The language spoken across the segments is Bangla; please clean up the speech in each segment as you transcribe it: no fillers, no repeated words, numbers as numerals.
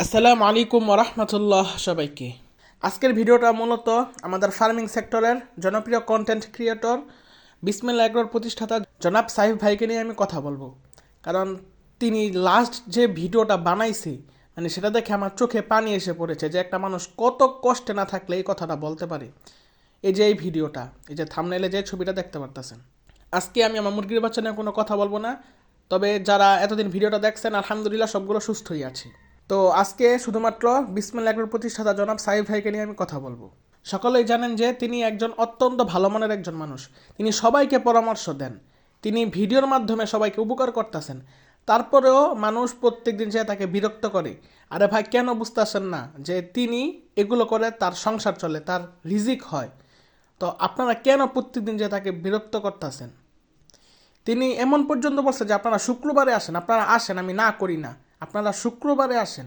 আসসালামু আলাইকুম ওরহমতুল্লাহ সবাইকে। আজকের ভিডিওটা মূলত আমাদের ফার্মিং সেক্টরের জনপ্রিয় কন্টেন্ট ক্রিয়েটর বিসমিল্লাহ এগ্রোর প্রতিষ্ঠাতা জনাব সাইফ ভাইকে নিয়ে আমি কথা বলবো। কারণ তিনি লাস্ট যে ভিডিওটা বানাইছে সেটা দেখে আমার চোখে পানি এসে পড়েছে যে একটা মানুষ কত কষ্টে না থাকলে এই কথাটা বলতে পারে। এই যে এই ভিডিওটা, এই যে থাম্বনেইলে যে ছবিটা দেখতে পারতেছেন, আজকে আমি আমার মুরগির বাচ্চা নিয়ে কোনো কথা বলবো না। তবে যারা এতদিন ভিডিওটা দেখছেন আলহামদুলিল্লাহ সবগুলো সুস্থই আছে। তো আজকে শুধুমাত্র বিসমিল্লাহ এগ্রোর প্রতিষ্ঠাতা জনাব সাইফ ভাইকে নিয়ে আমি কথা বলবো। সকলেই জানেন যে তিনি একজন অত্যন্ত ভালো মনের একজন মানুষ। তিনি সবাইকে পরামর্শ দেন, তিনি ভিডিওর মাধ্যমে সবাইকে উপকার করতেছেন। তারপরেও মানুষ প্রত্যেক দিন যে তাকে বিরক্ত করে, আরে ভাই কেন বুঝতেছেন না যে তিনি এগুলো করে তার সংসার চলে, তার রিজিক হয়। তো আপনারা কেন প্রত্যেকদিন যে তাকে বিরক্ত করতেছেন? তিনি এমন পর্যন্ত বলছে যে আপনারা শুক্রবারে আসেন, আপনারা আসেন, আমি না করি না, আপনারা শুক্রবারে আসেন।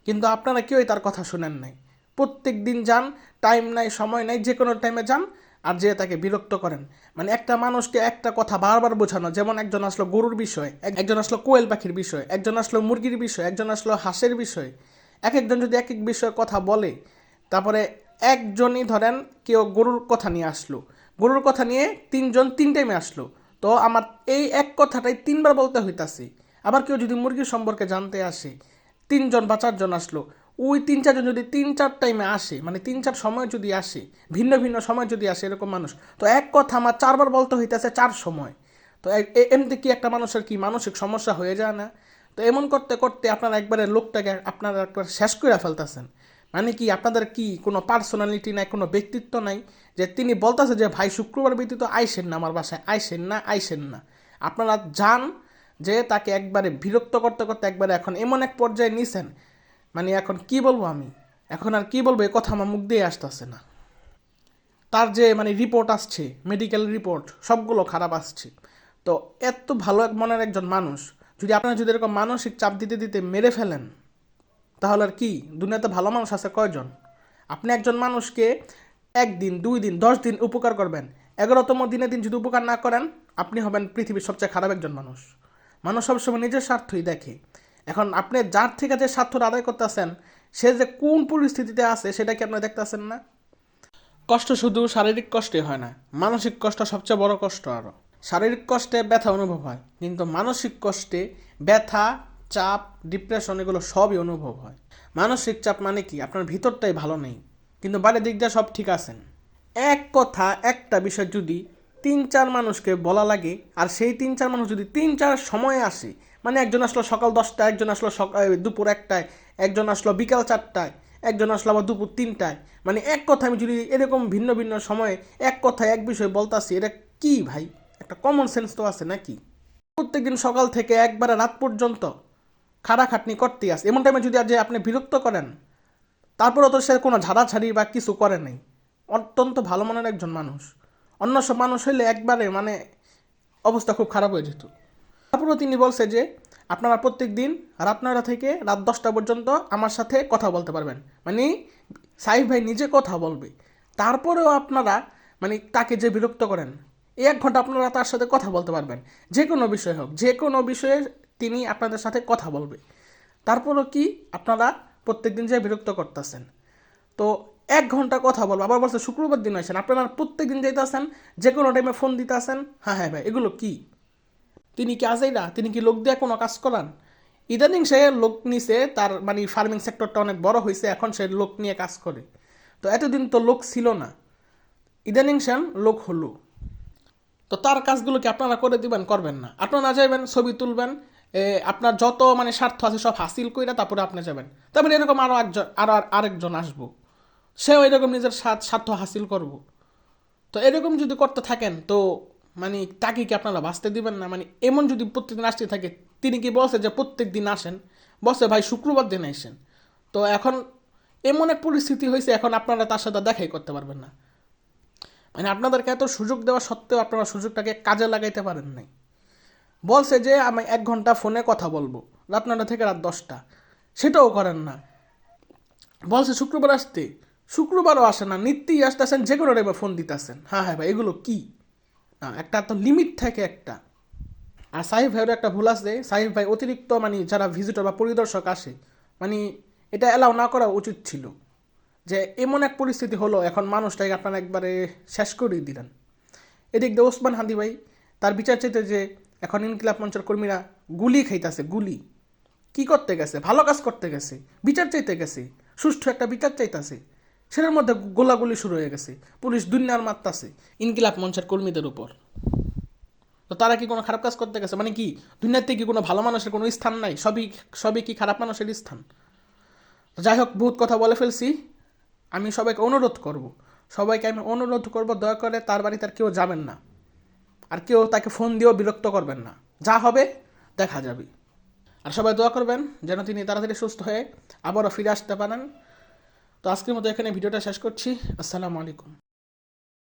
কিন্তু আপনারা কেউই তার কথা শুনেন নাই। প্রত্যেক দিন যান, টাইম নাই, সময় নাই, যে কোনো টাইমে যান আর যে তাকে বিরক্ত করেন। একটা মানুষকে একটা কথা বারবার বোঝানো, যেমন একজন আসলো গরুর বিষয়, একজন আসলো কোয়েল পাখির বিষয়, একজন আসলো মুরগির বিষয়, একজন আসলো হাঁসের বিষয়। এক একজন যদি এক এক বিষয়ে কথা বলে, তারপরে একজনই ধরেন কেউ গরুর কথা নিয়ে আসলো, গরুর কথা নিয়ে তিনজন তিন টাইমে আসলো, তো আমার এই এক কথাটাই তিনবার বলতে হইতাছে। আবার কেউ যদি মুরগির সম্পর্কে জানতে আসে, তিনজন বা চারজন আসলো, ওই তিন চারজন যদি তিন চার টাইমে আসে, তিন চার সময় যদি আসে, ভিন্ন ভিন্ন সময় যদি আসে এরকম মানুষ, তো এক কথা আমার চারবার বলতে হইতেছে চার সময়। তো এমনি কি একটা মানুষের কি মানসিক সমস্যা হয়ে যায় না? তো এমন করতে করতে আপনারা একবারে লোকটাকে আপনারা একবার শেষ করে ফেলতেছেন। কি আপনাদের কি কোনো পার্সোনালিটি নাই, কোনো ব্যক্তিত্ব নাই? যে তিনি বলতেছে যে ভাই শুক্রবার ব্যতীত আইসেন না আমার বাসায়, আইসেন না, আইসেন না। আপনারা যান, যে তাকে একবারে বিরক্ত করতে করতে একবারে এখন এমন এক পর্যায়ে নিছেন, এখন কি বলবো আমি, এখন আর কি বলবো, এ কথা আমার মুখ দিয়ে আসতেছে না। তার যে রিপোর্ট আসছে, মেডিকেল রিপোর্ট সবগুলো খারাপ আসছে। তো এত ভালো এক মনের একজন মানুষ যদি আপনারা যদি এরকম মানসিক চাপ দিতে দিতে মেরে ফেলেন, তাহলে আর কি দুনিয়াতে ভালো মানুষ আছে কয়জন? আপনি একজন মানুষকে একদিন, 2 দিন, 10 দিন উপকার করবেন, 11তম দিনে দিন যদি উপকার না করেন, আপনি হবেন পৃথিবীর সবচেয়ে খারাপ একজন মানুষ। মানুষ সবসময় নিজের স্বার্থই দেখে। এখন আপনি যার থেকে যে স্বার্থটা আদায় করতেছেন, সে যে কোন পরিস্থিতিতে আছে সেটা কি আপনি দেখতেছেন না? কষ্ট শুধু শারীরিক কষ্টে হয় না, মানসিক কষ্ট সবচেয়ে বড় কষ্ট। আরও শারীরিক কষ্টে ব্যথা অনুভব হয়, কিন্তু মানসিক কষ্টে ব্যথা, চাপ, ডিপ্রেশন এগুলো সবই অনুভব হয়। মানসিক চাপ কি আপনার ভিতরটাই ভালো নেই, কিন্তু বাইরের দিক দিয়ে সব ঠিক আছেন। এক কথা একটা বিষয় যদি তিন চার মানুষকে বলা লাগে, আর সেই তিন চার মানুষ যদি তিন চার সময়ে আসে, একজন আসলো সকাল 10টায়, একজন আসলো দুপুর 1টায়, একজন আসলো বিকাল 4টায়, একজন আসলো আবার দুপুর 3টায়, এক কথা আমি যদি এরকম ভিন্ন ভিন্ন সময়ে এক কথায় এক বিষয় বলতাছি, এটা কি ভাই? একটা কমন সেন্স তো আছে নাকি? প্রত্যেকদিন সকাল থেকে একবারে রাত পর্যন্ত খাটাখাটনি করতেই আসে, এমন টাইমে যদি আজ আপনি বিরক্ত করেন, তারপরেও তো সে কোনো ঝাড়াঝাড়ি বা কিছু করে নাই। অত্যন্ত ভালো মনের একজন মানুষ। অন্য সব মানুষ হইলে একবারে অবস্থা খুব খারাপ হয়ে যেত। তারপরেও তিনি বলছে যে আপনারা প্রত্যেক দিন রাত 9টা থেকে রাত 10টা পর্যন্ত আমার সাথে কথা বলতে পারবেন। সাইফ ভাই নিজে কথা বলবে, তারপরেও আপনারা তাকে যে বিরক্ত করেন, এই 1 ঘন্টা আপনারা তার সাথে কথা বলতে পারবেন, যে কোনো বিষয় হোক, যে কোনো বিষয়ে তিনি আপনাদের সাথে কথা বলবে। তারপরও কি আপনারা প্রত্যেকদিন যে বিরক্ত করতেছেন? তো 1 ঘন্টা কথা বলবো, আবার বলছে শুক্রবার দিন আসেন, আপনারা প্রত্যেক দিন যাইতেছেন, যে কোনো টাইমে ফোন দিতেছেন। হ্যাঁ হ্যাঁ ভাই, এগুলো কি? তিনি কি আজাইরা? তিনি কি লোক দিয়ে কোনো কাজ করান? ইদানিং সে লোক নিছে, তার ফার্মিং সেক্টরটা অনেক বড় হয়েছে, এখন সে লোক নিয়ে কাজ করে। তো এতদিন তো লোক ছিল না, ইদানিং সে লোক হলো। তো তার কাজগুলো কি আপনারা করে দিবেন? করবেন না। আপনারা যাবেন, ছবি তুলবেন, আপনার যত স্বার্থ আছে সব হাসিল কইরা তারপরে আপনি যাবেন। তারপরে এরকম আরও একজন, আরেকজন আসবো, সেও এরকম নিজের স্বার্থ হাসিল করব। তো এরকম যদি করতে থাকেন, তো তাকে কি আপনারা বাঁচতে দিবেন না? এমন যদি প্রত্যেকদিন আসতে থাকে, তিনি কি বলছে যে প্রত্যেক দিন আসেন? বলছে ভাই শুক্রবার দিন আসেন। তো এখন এমন এক পরিস্থিতি হয়েছে, এখন আপনারা তার সাথে দেখাই করতে পারবেন না। আপনাদেরকে এত সুযোগ দেওয়া সত্ত্বেও আপনারা সুযোগটাকে কাজে লাগাইতে পারেন নাই। বলছে যে আমি 1 ঘন্টা ফোনে কথা বলবো, রাত 9টা থেকে রাত 10টা, সেটাও করেন না। বলছে শুক্রবার আসতে, শুক্রবারও আসে না, নিত্যই আসতেছেন, যে কোনো টাইমে ফোন দিতেছেন। হ্যাঁ হ্যাঁ ভাই, এগুলো কি? না, একটা তো লিমিট থাকে একটা। আর সাহিব ভাইয়েরও একটা ভুল আছে, সাহিব ভাই অতিরিক্ত যারা ভিজিটর বা পরিদর্শক আসে, মানে এটা অ্যালাউ না করা উচিত ছিল। যে এমন এক পরিস্থিতি হলো, এখন মানুষটাকে আপনারা একবারে শেষ করেই দিলেন। এদিক দিয়ে ওসমান হাদি ভাই তার বিচার চাইতে যে এখন ইনকিলাব মঞ্চের কর্মীরা গুলি খাইতেছে, গুলি কি করতে গেছে? ভালো কাজ করতে গেছে, বিচার চাইতে গেছে, সুষ্ঠু একটা বিচার চাইতেছে, সেটার মধ্যে গোলাগুলি শুরু হয়ে গেছে, পুলিশ দুনিয়ার মারতাছে ইনকিলাব মঞ্চের কর্মীদের উপর। তো তারা কি কোনো খারাপ কাজ করতে গেছে? মানে কি দুনিয়াতে কি কোনো ভালো মানুষের কোনো স্থান নাই? সবই সবই কি খারাপ মানুষের স্থান? যাই হোক, বহুত কথা বলে ফেলছি। আমি সবাইকে অনুরোধ করব দয়া করে তার বাড়িতে আর কেউ যাবেন না, আর কেউ তাকে ফোন দিয়েও বিরক্ত করবেন না। যা হবে দেখা যাবে। আর সবাই দোয়া করবেন যেন তিনি তাড়াতাড়ি সুস্থ হয়ে আবারও ফিরে আসতে পারেন। তো আজকের মতো এখানে ভিডিওটা শেষ করছি। আসসালামু আলাইকুম।